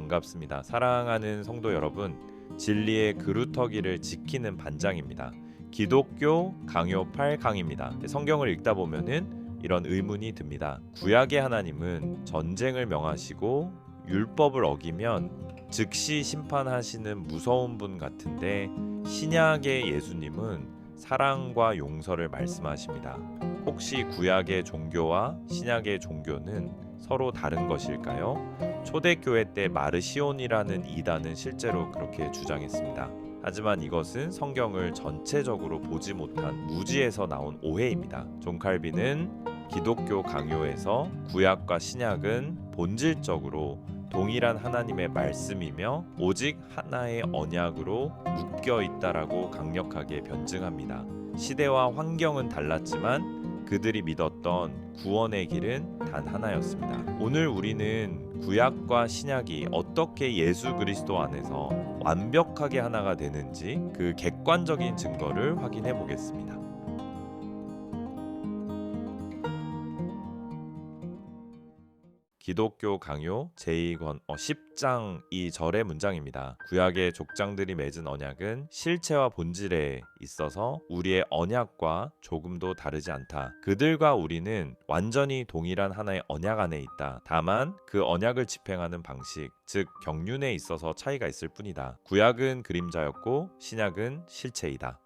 반갑습니다. 사랑하는 성도 여러분, 진리의 그루터기를 지키는 반장입니다. 기독교 강요 8강입니다. 성경을 읽다 보면은 이런 의문이 듭니다. 구약의 하나님은 전쟁을 명하시고 율법을 어기면 즉시 심판하시는 무서운 분 같은데, 신약의 예수님은 사랑과 용서를 말씀하십니다. 혹시 구약의 종교와 신약의 종교는 서로 다른 것일까요? 초대교회 때 마르시온이라는 이단은 실제로 그렇게 주장했습니다. 하지만 이것은 성경을 전체적으로 보지 못한 무지에서 나온 오해입니다. 존 칼빈은 기독교 강요에서 구약과 신약은 본질적으로 동일한 하나님의 말씀이며 오직 하나의 언약으로 묶여 있다라고 강력하게 변증합니다. 시대와 환경은 달랐지만 그들이 믿었던 구원의 길은 단 하나였습니다. 오늘 우리는 구약과 신약이 어떻게 예수 그리스도 안에서 완벽하게 하나가 되는지 그 객관적인 증거를 확인해 보겠습니다. 기독교 강요 제2권 10장 2절의 문장입니다. 구약의 족장들이 맺은 언약은 실체와 본질에 있어서 우리의 언약과 조금도 다르지 않다. 그들과 우리는 완전히 동일한 하나의 언약 안에 있다. 다만 그 언약을 집행하는 방식, 즉 경륜에 있어서 차이가 있을 뿐이다. 구약은 그림자였고 신약은 실체이다.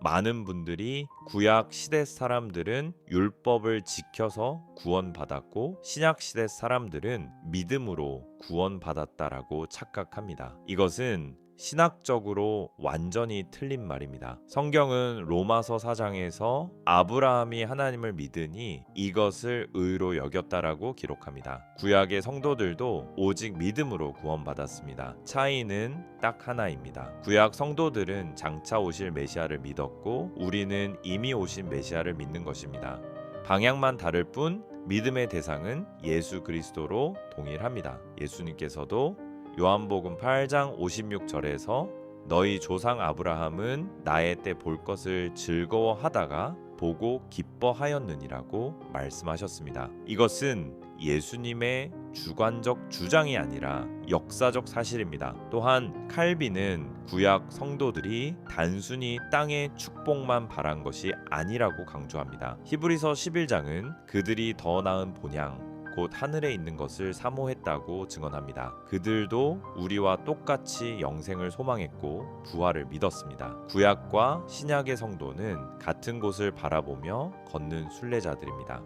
많은 분들이 구약 시대 사람들은 율법을 지켜서 구원받았고 신약 시대 사람들은 믿음으로 구원받았다라고 착각합니다. 이것은 신학적으로 완전히 틀린 말입니다. 성경은 로마서 4장에서 아브라함이 하나님을 믿으니 이것을 의로 여겼다라고 기록합니다. 구약의 성도들도 오직 믿음으로 구원받았습니다. 차이는 딱 하나입니다. 구약 성도들은 장차 오실 메시아를 믿었고 우리는 이미 오신 메시아를 믿는 것입니다. 방향만 다를 뿐 믿음의 대상은 예수 그리스도로 동일합니다. 예수님께서도 요한복음 8장 56절에서 너희 조상 아브라함은 나의 때 볼 것을 즐거워하다가 보고 기뻐하였느니라고 말씀하셨습니다. 이것은 예수님의 주관적 주장이 아니라 역사적 사실입니다. 또한 칼빈은 구약 성도들이 단순히 땅의 축복만 바란 것이 아니라고 강조합니다. 히브리서 11장은 그들이 더 나은 본향 곧 하늘에 있는 것을 사모했다고 증언합니다. 그들도 우리와 똑같이 영생을 소망했고 부활을 믿었습니다. 구약과 신약의 성도는 같은 곳을 바라보며 걷는 순례자들입니다.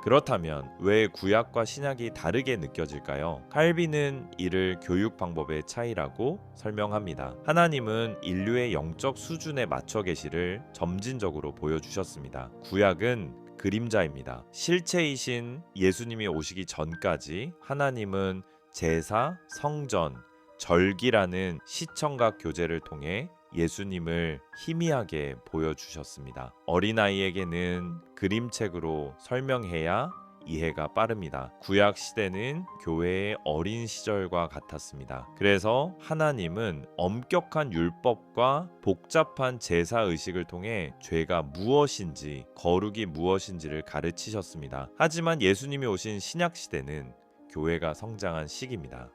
그렇다면 왜 구약과 신약이 다르게 느껴질까요? 칼빈은 이를 교육 방법의 차이라고 설명합니다. 하나님은 인류의 영적 수준에 맞춰 계시를 점진적으로 보여주셨습니다. 구약은 그림자입니다. 실체이신 예수님이 오시기 전까지 하나님은 제사, 성전, 절기라는 시청각 교제를 통해 예수님을 희미하게 보여주셨습니다. 어린아이에게는 그림책으로 설명해야 이해가 빠릅니다. 구약 시대는 교회의 어린 시절과 같았습니다. 그래서 하나님은 엄격한 율법과 복잡한 제사 의식을 통해 죄가 무엇인지, 거룩이 무엇인지를 가르치셨습니다. 하지만 예수님이 오신 신약 시대는 교회가 성장한 시기입니다.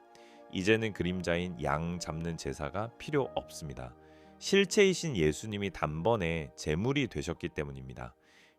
이제는 그림자인 양 잡는 제사가 필요 없습니다. 실체이신 예수님이 단번에 제물이 되셨기 때문입니다.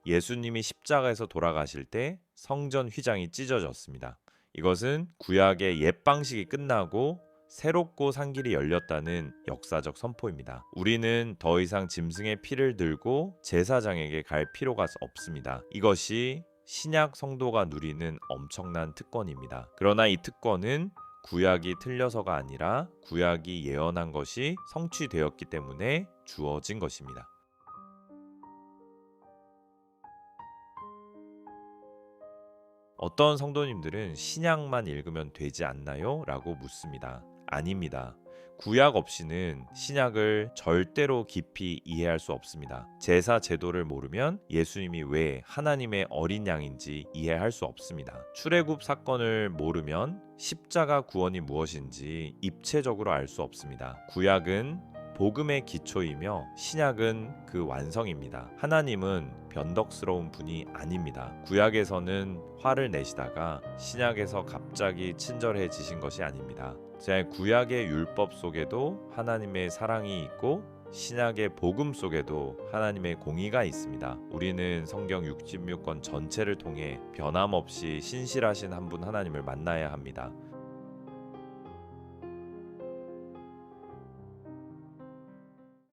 예수님이 십자가에서 돌아가실 때 성전 휘장이 찢어졌습니다. 이것은 구약의 옛 방식이 끝나고 새롭고 산 길이 열렸다는 역사적 선포입니다. 우리는 더 이상 짐승의 피를 들고 제사장에게 갈 필요가 없습니다. 이것이 신약 성도가 누리는 엄청난 특권입니다. 그러나 이 특권은 구약이 틀려서가 아니라 구약이 예언한 것이 성취되었기 때문에 주어진 것입니다. 어떤 성도님들은 신약만 읽으면 되지 않나요? 라고 묻습니다. 아닙니다. 구약 없이는 신약을 절대로 깊이 이해할 수 없습니다. 제사 제도를 모르면 예수님이 왜 하나님의 어린 양인지 이해할 수 없습니다. 출애굽 사건을 모르면 십자가 구원이 무엇인지 입체적으로 알 수 없습니다. 구약은 복음의 기초이며 신약은 그 완성입니다. 하나님은 변덕스러운 분이 아닙니다. 구약에서는 화를 내시다가 신약에서 갑자기 친절해지신 것이 아닙니다. 제 구약의 율법 속에도 하나님의 사랑이 있고 신약의 복음 속에도 하나님의 공의가 있습니다. 우리는 성경 66권 전체를 통해 변함없이 신실하신 한 분 하나님을 만나야 합니다.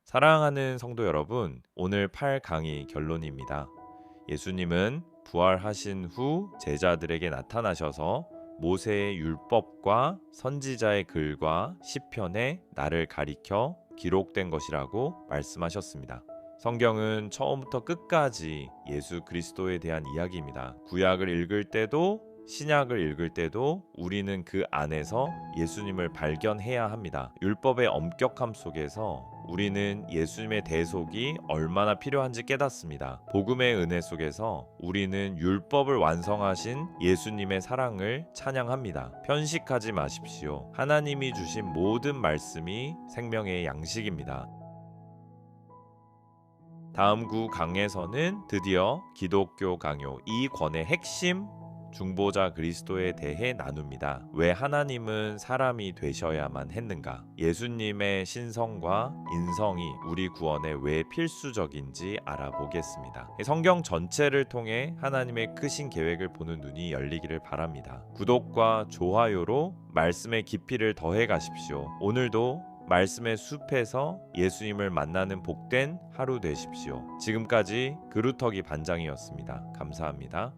사랑하는 성도 여러분, 오늘 8강의 결론입니다. 예수님은 부활하신 후 제자들에게 나타나셔서 모세의 율법과 선지자의 글과 시편에 나를 가리켜 기록된 것이라고 말씀하셨습니다. 성경은 처음부터 끝까지 예수 그리스도에 대한 이야기입니다. 구약을 읽을 때도 신약을 읽을 때도 우리는 그 안에서 예수님을 발견해야 합니다. 율법의 엄격함 속에서 우리는 예수님의 대속이 얼마나 필요한지 깨닫습니다. 복음의 은혜 속에서 우리는 율법을 완성하신 예수님의 사랑을 찬양합니다. 편식하지 마십시오. 하나님이 주신 모든 말씀이 생명의 양식입니다. 다음 구 강에서는 드디어 기독교 강요 2권의 핵심 중보자 그리스도에 대해 나눕니다. 왜 하나님은 사람이 되셔야만 했는가? 예수님의 신성과 인성이 우리 구원에 왜 필수적인지 알아보겠습니다. 성경 전체를 통해 하나님의 크신 계획을 보는 눈이 열리기를 바랍니다. 구독과 좋아요로 말씀의 깊이를 더해 가십시오. 오늘도 말씀의 숲에서 예수님을 만나는 복된 하루 되십시오. 지금까지 그루터기 반장이었습니다. 감사합니다.